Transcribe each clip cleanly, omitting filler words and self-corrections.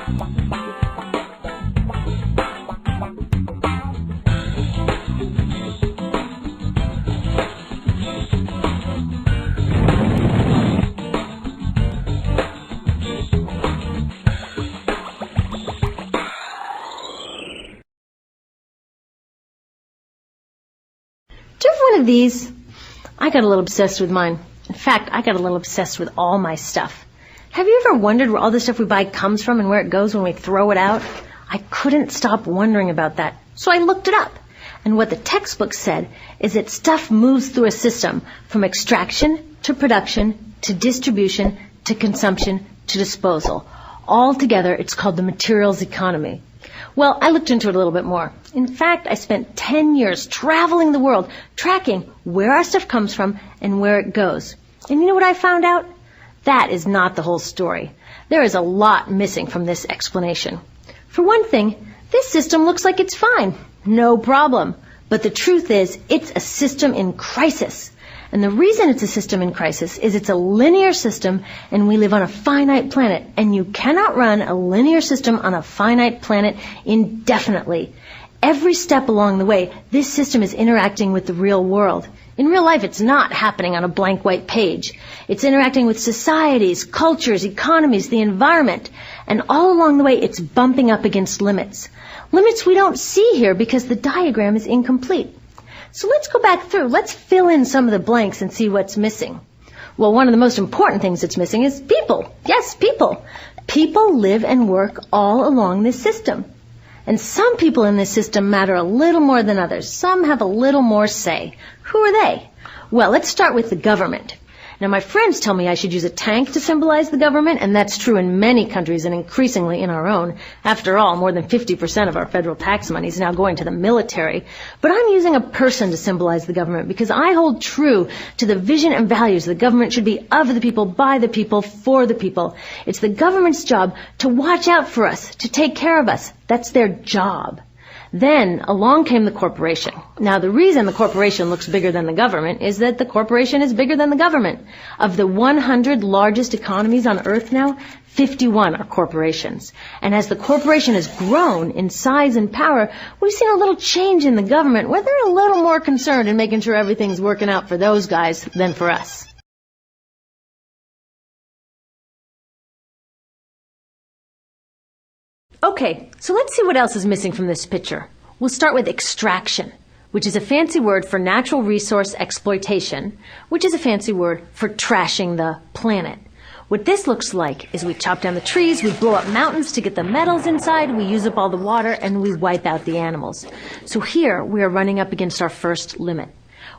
Do you have one of these? I got a little obsessed with mine. In fact, I got a little obsessed with all my stuff. Have you ever wondered where all the stuff we buy comes from and where it goes when we throw it out? I couldn't stop wondering about that, so I looked it up. And what the textbook said is that stuff moves through a system from extraction to production to distribution to consumption to disposal. All together, it's called the materials economy. Well, I looked into it a little bit more. In fact, I spent 10 years traveling the world, tracking where our stuff comes from and where it goes. And you know what I found out? That is not the whole story. There is a lot missing from this explanation. For one thing, this system looks like it's fine. No problem. But the truth is, it's a system in crisis. And the reason it's a system in crisis is it's a linear system and we live on a finite planet. And you cannot run a linear system on a finite planet indefinitely. Every step along the way, this system is interacting with the real world. In real life, it's not happening on a blank white page. It's interacting with societies, cultures, economies, the environment. And all along the way, it's bumping up against limits. Limits we don't see here because the diagram is incomplete. So let's go back through. Let's fill in some of the blanks and see what's missing. Well, one of the most important things that's missing is people. Yes, people. People live and work all along this system. And some people in this system matter a little more than others. Some have a little more say. Who are they? Well, let's start with the government. Now, my friends tell me I should use a tank to symbolize the government, and that's true in many countries and increasingly in our own. After all, more than 50% of our federal tax money is now going to the military. But I'm using a person to symbolize the government because I hold true to the vision and values the government should be of the people, by the people, for the people. It's the government's job to watch out for us, to take care of us. That's their job. Then along came the corporation. Now, the reason the corporation looks bigger than the government is that the corporation is bigger than the government. Of the 100 largest economies on Earth now, 51 are corporations. And as the corporation has grown in size and power, we've seen a little change in the government where they're a little more concerned in making sure everything's working out for those guys than for us. Okay, so let's see what else is missing from this picture. We'll start with extraction, which is a fancy word for natural resource exploitation, which is a fancy word for trashing the planet. What this looks like is we chop down the trees, we blow up mountains to get the metals inside, we use up all the water, and we wipe out the animals. So here we are running up against our first limit.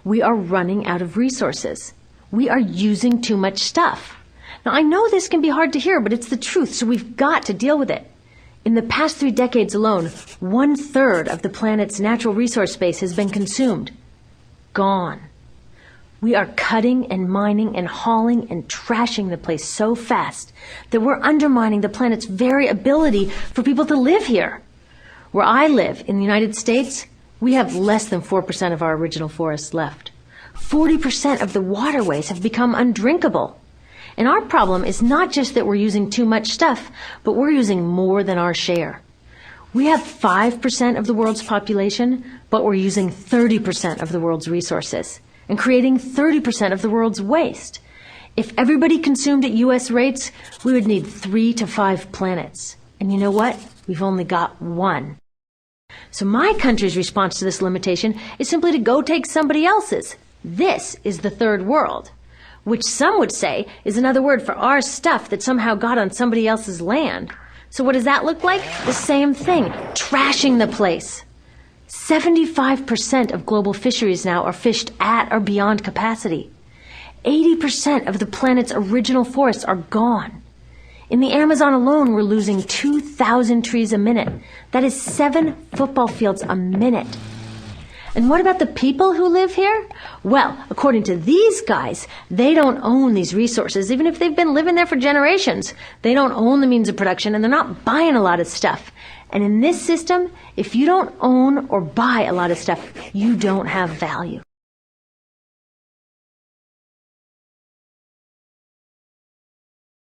We are running out of resources. We are using too much stuff. Now, I know this can be hard to hear, but it's the truth, so we've got to deal with it. In the past 3 decades alone, 1/3 of the planet's natural resource space has been consumed. Gone. We are cutting and mining and hauling and trashing the place so fast that we're undermining the planet's very ability for people to live here. Where I live, in the United States, we have less than 4% of our original forests left. 40% of the waterways have become undrinkable. And our problem is not just that we're using too much stuff, but we're using more than our share. We have 5% of the world's population, but we're using 30% of the world's resources and creating 30% of the world's waste. If everybody consumed at U.S. rates, we would need 3 to 5 planets. And you know what? We've only got 1. So my country's response to this limitation is simply to go take somebody else's. This is the third world, which some would say is another word for our stuff that somehow got on somebody else's land. So what does that look like? The same thing, trashing the place. 75% of global fisheries now are fished at or beyond capacity. 80% of the planet's original forests are gone. In the Amazon alone, we're losing 2,000 trees a minute. That is 7 football fields a minute. And what about the people who live here? Well, according to these guys, they don't own these resources, even if they've been living there for generations. They don't own the means of production, and they're not buying a lot of stuff. And in this system, if you don't own or buy a lot of stuff, you don't have value.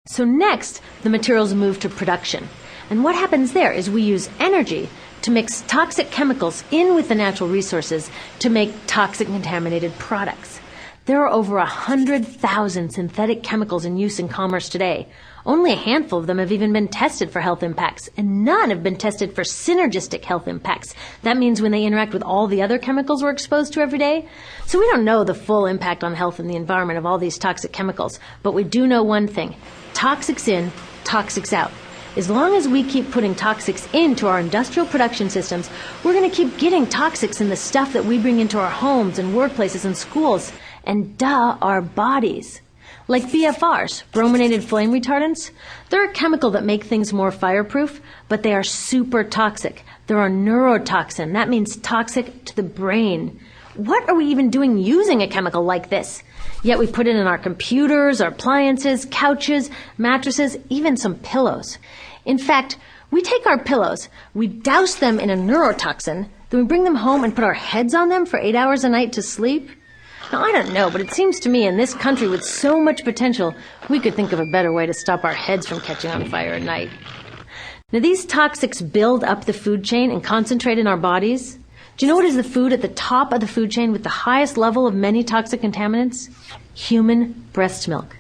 So next, the materials move to production. And what happens there is we use energy to mix toxic chemicals in with the natural resources to make toxic contaminated products. There are over 100,000 synthetic chemicals in use in commerce today. Only a handful of them have even been tested for health impacts, and none have been tested for synergistic health impacts. That means when they interact with all the other chemicals we're exposed to every day. So we don't know the full impact on health and the environment of all these toxic chemicals, but we do know one thing. Toxics in, toxics out. As long as we keep putting toxics into our industrial production systems, we're going to keep getting toxics in the stuff that we bring into our homes and workplaces and schools, and our bodies. Like BFRs, brominated flame retardants, they're a chemical that make things more fireproof, but they are super toxic. They're a neurotoxin. That means toxic to the brain. What are we even doing using a chemical like this? Yet we put it in our computers, our appliances, couches, mattresses, even some pillows. In fact, we take our pillows, we douse them in a neurotoxin, then we bring them home and put our heads on them for 8 hours a night to sleep. Now, I don't know, but it seems to me in this country with so much potential, we could think of a better way to stop our heads from catching on fire at night. Now, these toxics build up the food chain and concentrate in our bodies. Do you know what is the food at the top of the food chain with the highest level of many toxic contaminants? Human breast milk.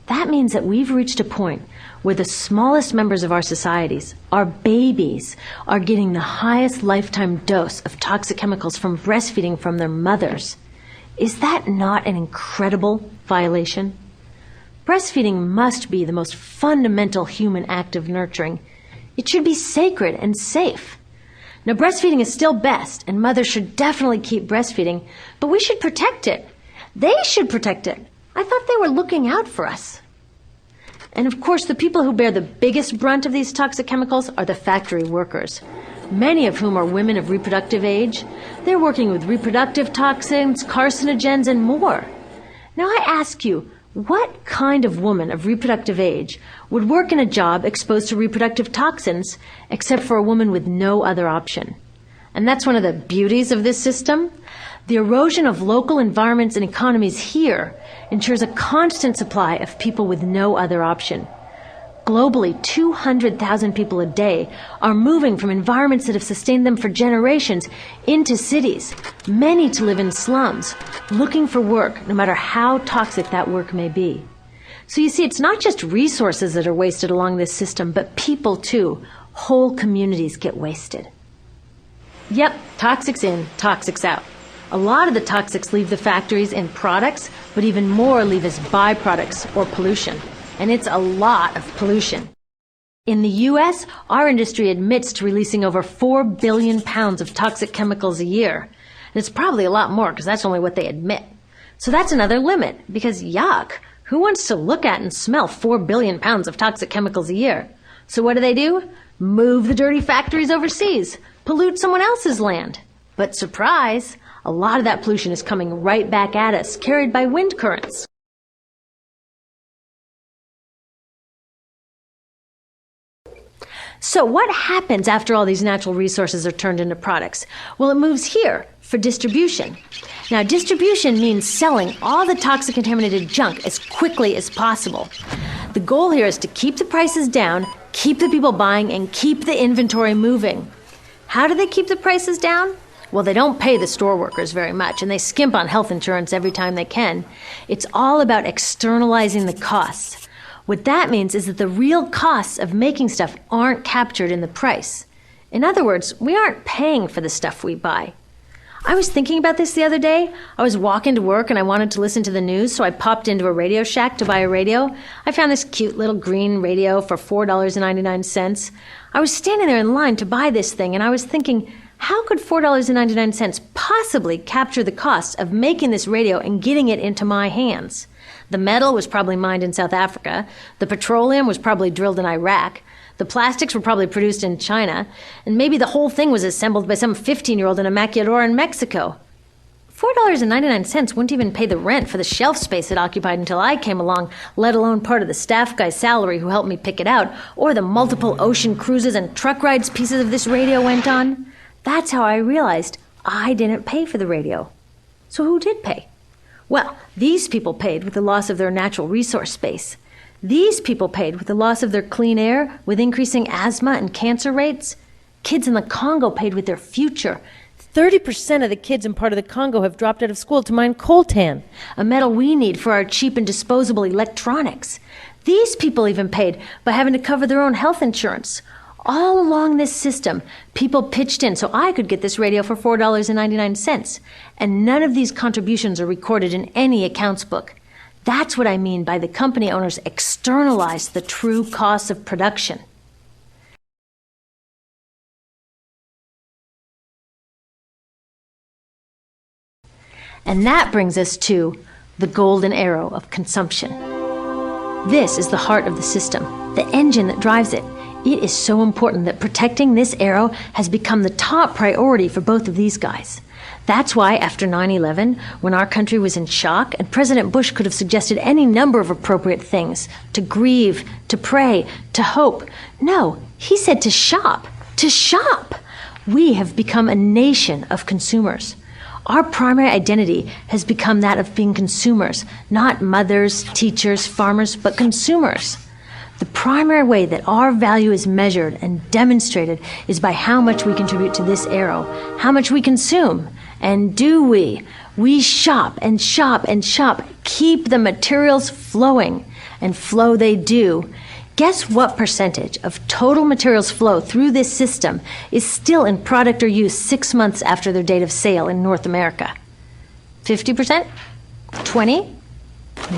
That means that we've reached a point where the smallest members of our societies, our babies, are getting the highest lifetime dose of toxic chemicals from breastfeeding from their mothers. Is that not an incredible violation? Breastfeeding must be the most fundamental human act of nurturing. It should be sacred and safe. Now, breastfeeding is still best, and mothers should definitely keep breastfeeding, but we should protect it. They should protect it. I thought they were looking out for us. And of course, the people who bear the biggest brunt of these toxic chemicals are the factory workers, many of whom are women of reproductive age. They're working with reproductive toxins, carcinogens, and more. Now I ask you, what kind of woman of reproductive age would work in a job exposed to reproductive toxins except for a woman with no other option? And that's one of the beauties of this system. The erosion of local environments and economies here ensures a constant supply of people with no other option. Globally, 200,000 people a day are moving from environments that have sustained them for generations into cities, many to live in slums, looking for work, no matter how toxic that work may be. So you see, it's not just resources that are wasted along this system, but people too. Whole communities get wasted. Yep, toxics in, toxics out. A lot of the toxics leave the factories in products, but even more leave as byproducts or pollution. And it's a lot of pollution. In the U.S., our industry admits to releasing over 4 billion pounds of toxic chemicals a year. And it's probably a lot more because that's only what they admit. So that's another limit, because yuck, who wants to look at and smell 4 billion pounds of toxic chemicals a year? So what do? Move the dirty factories overseas, pollute someone else's land. But surprise, a lot of that pollution is coming right back at us, carried by wind currents. So what happens after all these natural resources are turned into products? Well, it moves here for distribution. Now, distribution means selling all the toxic contaminated junk as quickly as possible. The goal here is to keep the prices down, keep the people buying, and keep the inventory moving. How do they keep the prices down? Well, they don't pay the store workers very much, and they skimp on health insurance every time they can. It's all about externalizing the costs. What that means is that the real costs of making stuff aren't captured in the price. In other words, we aren't paying for the stuff we buy. I was thinking about this the other day. I was walking to work and I wanted to listen to the news, so I popped into a Radio Shack to buy a radio. I found this cute little green radio for $4.99. I was standing there in line to buy this thing, and I was thinking, how could $4.99 possibly capture the cost of making this radio and getting it into my hands? The metal was probably mined in South Africa. The petroleum was probably drilled in Iraq. The plastics were probably produced in China. And maybe the whole thing was assembled by some 15-year-old in a maquiladora in Mexico. $4.99 wouldn't even pay the rent for the shelf space it occupied until I came along, let alone part of the staff guy's salary who helped me pick it out, or the multiple ocean cruises and truck rides pieces of this radio went on. That's how I realized I didn't pay for the radio. So who did pay? Well, these people paid with the loss of their natural resource space. These people paid with the loss of their clean air, with increasing asthma and cancer rates. Kids in the Congo paid with their future. 30% of the kids in part of the Congo have dropped out of school to mine coltan, a metal we need for our cheap and disposable electronics. These people even paid by having to cover their own health insurance. All along this system, people pitched in so I could get this radio for $4.99, and none of these contributions are recorded in any accounts book. That's what I mean by the company owners externalized the true costs of production. And that brings us to the golden arrow of consumption. This is the heart of the system, the engine that drives it. It is so important that protecting this arrow has become the top priority for both of these guys. That's why after 9/11, when our country was in shock, and President Bush could have suggested any number of appropriate things, to grieve, to pray, to hope. No, he said to shop, to shop. We have become a nation of consumers. Our primary identity has become that of being consumers, not mothers, teachers, farmers, but consumers. The primary way that our value is measured and demonstrated is by how much we contribute to this arrow, how much we consume. And do we? We shop and shop and shop, keep the materials flowing, and flow they do. Guess what percentage of total materials flow through this system is still in product or use 6 months after their date of sale in North America? 50%? 20?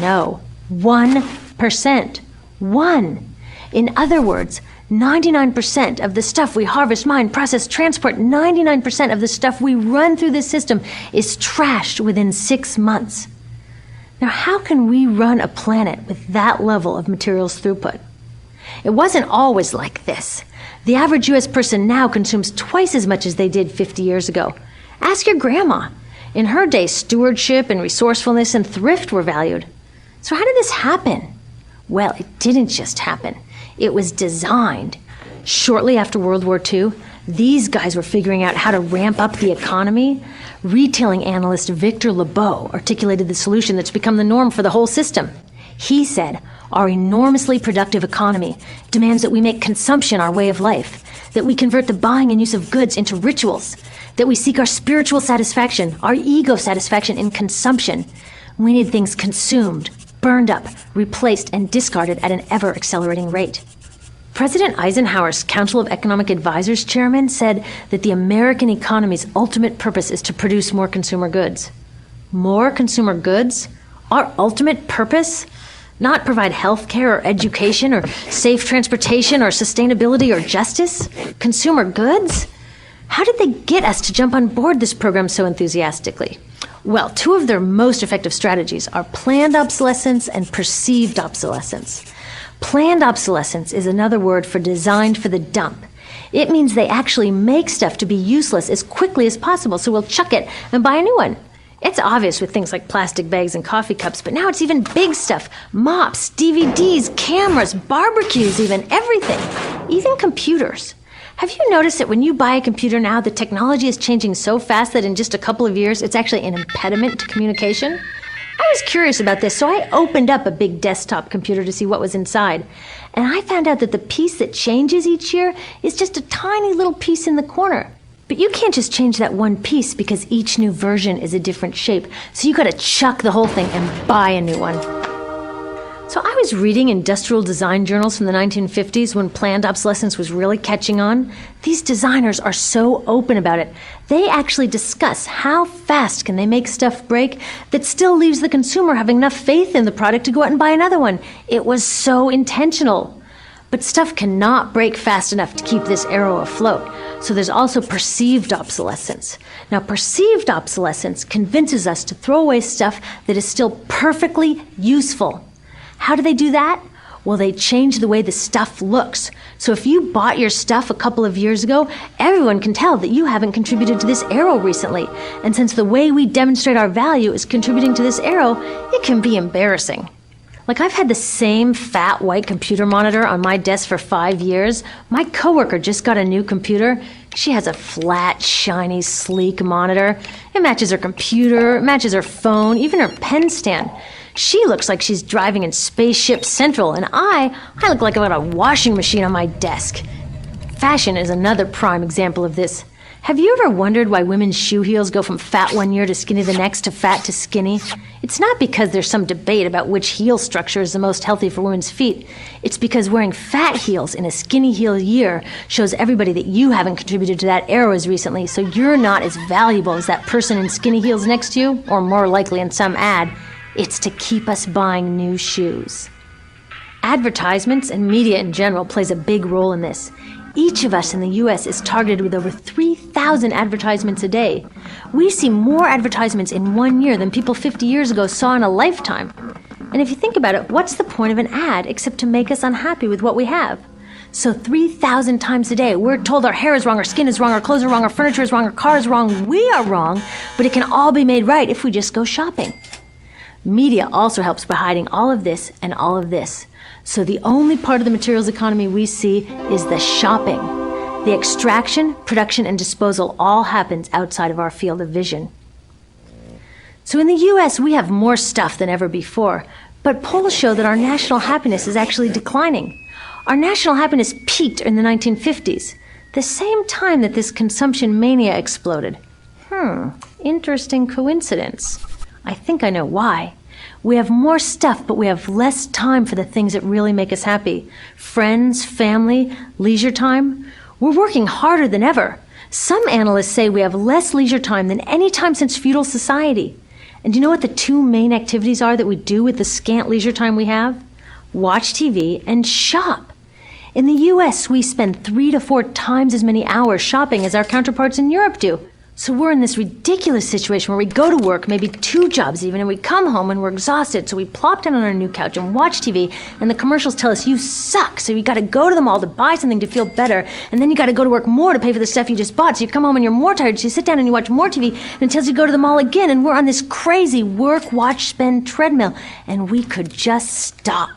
No, 1%. 1. In other words, 99% of the stuff we harvest, mine, process, transport, 99% of the stuff we run through this system is trashed within 6 months. Now, how can we run a planet with that level of materials throughput? It wasn't always like this. The average U.S. person now consumes twice as much as they did 50 years ago. Ask your grandma. In her day, stewardship and resourcefulness and thrift were valued. So how did this happen? Well, it didn't just happen. It was designed. Shortly after World War II, these guys were figuring out how to ramp up the economy. Retailing analyst Victor Lebeau articulated the solution that's become the norm for the whole system. He said, our enormously productive economy demands that we make consumption our way of life, that we convert the buying and use of goods into rituals, that we seek our spiritual satisfaction, our ego satisfaction in consumption. We need things consumed, burned up, replaced, and discarded at an ever-accelerating rate. President Eisenhower's Council of Economic Advisors chairman said that the American economy's ultimate purpose is to produce more consumer goods. More consumer goods? Our ultimate purpose? Not provide health care or education or safe transportation or sustainability or justice? Consumer goods? How did they get us to jump on board this program so enthusiastically? Well, two of their most effective strategies are planned obsolescence and perceived obsolescence. Planned obsolescence is another word for designed for the dump. It means they actually make stuff to be useless as quickly as possible, so we'll chuck it and buy a new one. It's obvious with things like plastic bags and coffee cups, but now it's even big stuff. Mops, DVDs, cameras, barbecues even, everything. Even computers. Have you noticed that when you buy a computer now, the technology is changing so fast that in just a couple of years, it's actually an impediment to communication? I was curious about this, so I opened up a big desktop computer to see what was inside. And I found out that the piece that changes each year is just a tiny little piece in the corner. But you can't just change that one piece because each new version is a different shape. So you gotta chuck the whole thing and buy a new one. So I was reading industrial design journals from the 1950s when planned obsolescence was really catching on. These designers are so open about it. They actually discuss how fast can they make stuff break that still leaves the consumer having enough faith in the product to go out and buy another one. It was so intentional. But stuff cannot break fast enough to keep this arrow afloat. So there's also perceived obsolescence. Now, perceived obsolescence convinces us to throw away stuff that is still perfectly useful. How do they do that? Well, they change the way the stuff looks. So if you bought your stuff a couple of years ago, everyone can tell that you haven't contributed to this arrow recently. And since the way we demonstrate our value is contributing to this arrow, it can be embarrassing. Like, I've had the same fat white computer monitor on my desk for 5 years. My coworker just got a new computer. She has a flat, shiny, sleek monitor. It matches her computer, it matches her phone, even her pen stand. She looks like she's driving in Spaceship Central, and I look like I've got a washing machine on my desk. Fashion is another prime example of this. Have you ever wondered why women's shoe heels go from fat one year to skinny the next to fat to skinny? It's not because there's some debate about which heel structure is the most healthy for women's feet. It's because wearing fat heels in a skinny heel year shows everybody that you haven't contributed to that era as recently, so you're not as valuable as that person in skinny heels next to you, or more likely in some ad. It's to keep us buying new shoes. Advertisements and media in general plays a big role in this. Each of us in the U.S. is targeted with over 3,000 advertisements a day. We see more advertisements in 1 year than people 50 years ago saw in a lifetime. And if you think about it, what's the point of an ad except to make us unhappy with what we have? So 3,000 times a day, we're told our hair is wrong, our skin is wrong, our clothes are wrong, our furniture is wrong, our car is wrong, we are wrong, but it can all be made right if we just go shopping. Media also helps by hiding all of this and all of this. So the only part of the materials economy we see is the shopping. The extraction, production, and disposal all happens outside of our field of vision. So in the U.S., we have more stuff than ever before, but polls show that our national happiness is actually declining. Our national happiness peaked in the 1950s, the same time that this consumption mania exploded. Interesting coincidence. I think I know why. We have more stuff, but we have less time for the things that really make us happy. Friends, family, leisure time. We're working harder than ever. Some analysts say we have less leisure time than any time since feudal society. And do you know what the two main activities are that we do with the scant leisure time we have? Watch TV and shop. In the US, we spend 3 to 4 times as many hours shopping as our counterparts in Europe do. So we're in this ridiculous situation where we go to work, maybe 2 jobs even, and we come home and we're exhausted, so we plop down on our new couch and watch TV, and the commercials tell us you suck, so you gotta go to the mall to buy something to feel better, and then you gotta go to work more to pay for the stuff you just bought, so you come home and you're more tired, so you sit down and you watch more TV, and it tells you to go to the mall again, and we're on this crazy work, watch, spend treadmill, and we could just stop.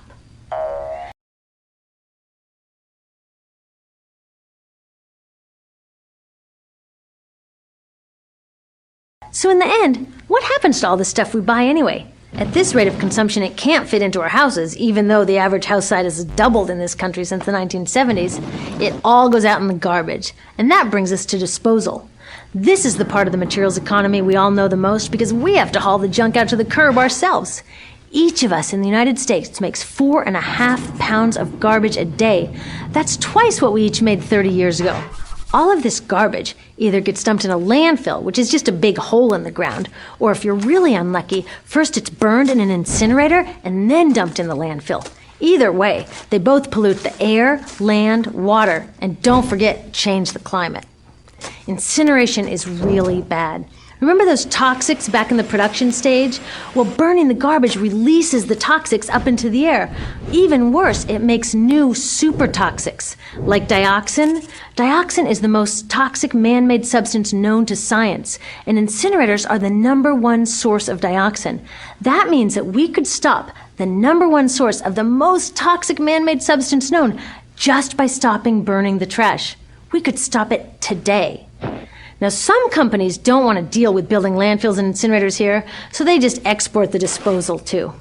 So in the end, what happens to all the stuff we buy anyway? At this rate of consumption, it can't fit into our houses, even though the average house size has doubled in this country since the 1970s. It all goes out in the garbage. And that brings us to disposal. This is the part of the materials economy we all know the most because we have to haul the junk out to the curb ourselves. Each of us in the United States makes 4.5 pounds of garbage a day. That's twice what we each made 30 years ago. All of this garbage either gets dumped in a landfill, which is just a big hole in the ground, or if you're really unlucky, first it's burned in an incinerator and then dumped in the landfill. Either way, they both pollute the air, land, water, and don't forget, change the climate. Incineration is really bad. Remember those toxics back in the production stage? Well, burning the garbage releases the toxics up into the air. Even worse, it makes new super toxics, like dioxin. Dioxin is the most toxic man-made substance known to science, and incinerators are the #1 source of dioxin. That means that we could stop the #1 source of the most toxic man-made substance known just by stopping burning the trash. We could stop it today. Now, some companies don't want to deal with building landfills and incinerators here, so they just export the disposal too.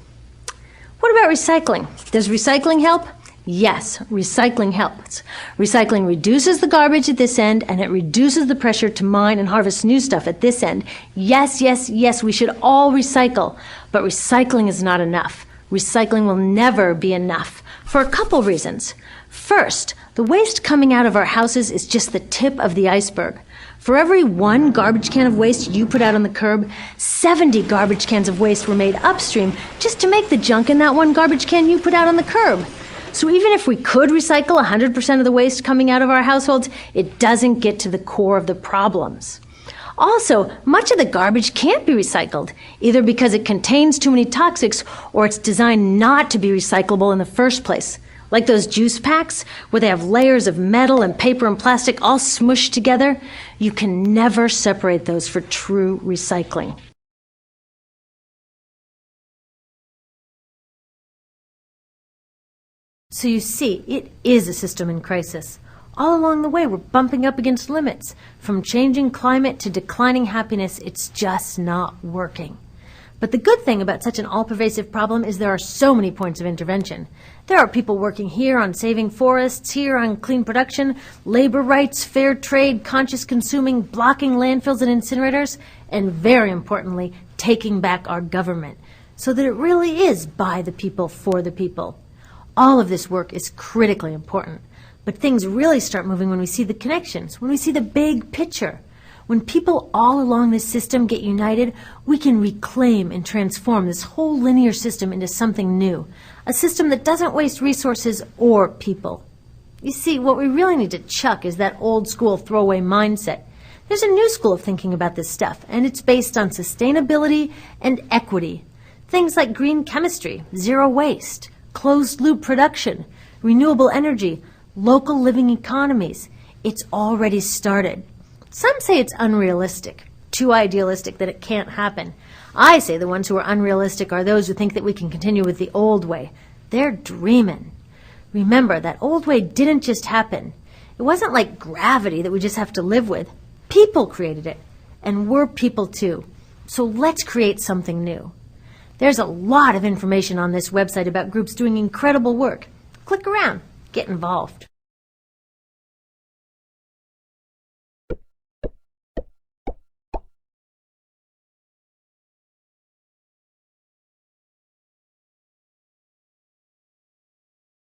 What about recycling? Does recycling help? Yes, recycling helps. Recycling reduces the garbage at this end, and it reduces the pressure to mine and harvest new stuff at this end. Yes, yes, yes, we should all recycle, but recycling is not enough. Recycling will never be enough, for a couple reasons. First, the waste coming out of our houses is just the tip of the iceberg. For every 1 garbage can of waste you put out on the curb, 70 garbage cans of waste were made upstream just to make the junk in that 1 garbage can you put out on the curb. So even if we could recycle 100% of the waste coming out of our households, it doesn't get to the core of the problems. Also, much of the garbage can't be recycled, either because it contains too many toxics or it's designed not to be recyclable in the first place. Like those juice packs, where they have layers of metal and paper and plastic all smushed together, you can never separate those for true recycling. So you see, it is a system in crisis. All along the way, we're bumping up against limits. From changing climate to declining happiness, it's just not working. But the good thing about such an all-pervasive problem is there are so many points of intervention. There are people working here on saving forests, here on clean production, labor rights, fair trade, conscious consuming, blocking landfills and incinerators, and very importantly, taking back our government, so that it really is by the people, for the people. All of this work is critically important, but things really start moving when we see the connections, when we see the big picture. When people all along this system get united, we can reclaim and transform this whole linear system into something new, a system that doesn't waste resources or people. You see, what we really need to chuck is that old school throwaway mindset. There's a new school of thinking about this stuff, and it's based on sustainability and equity. Things like green chemistry, zero waste, closed-loop production, renewable energy, local living economies. It's already started. Some say it's unrealistic, too idealistic that it can't happen. I say the ones who are unrealistic are those who think that we can continue with the old way. They're dreaming. Remember, that old way didn't just happen. It wasn't like gravity that we just have to live with. People created it, and we're people too. So let's create something new. There's a lot of information on this website about groups doing incredible work. Click around, get involved.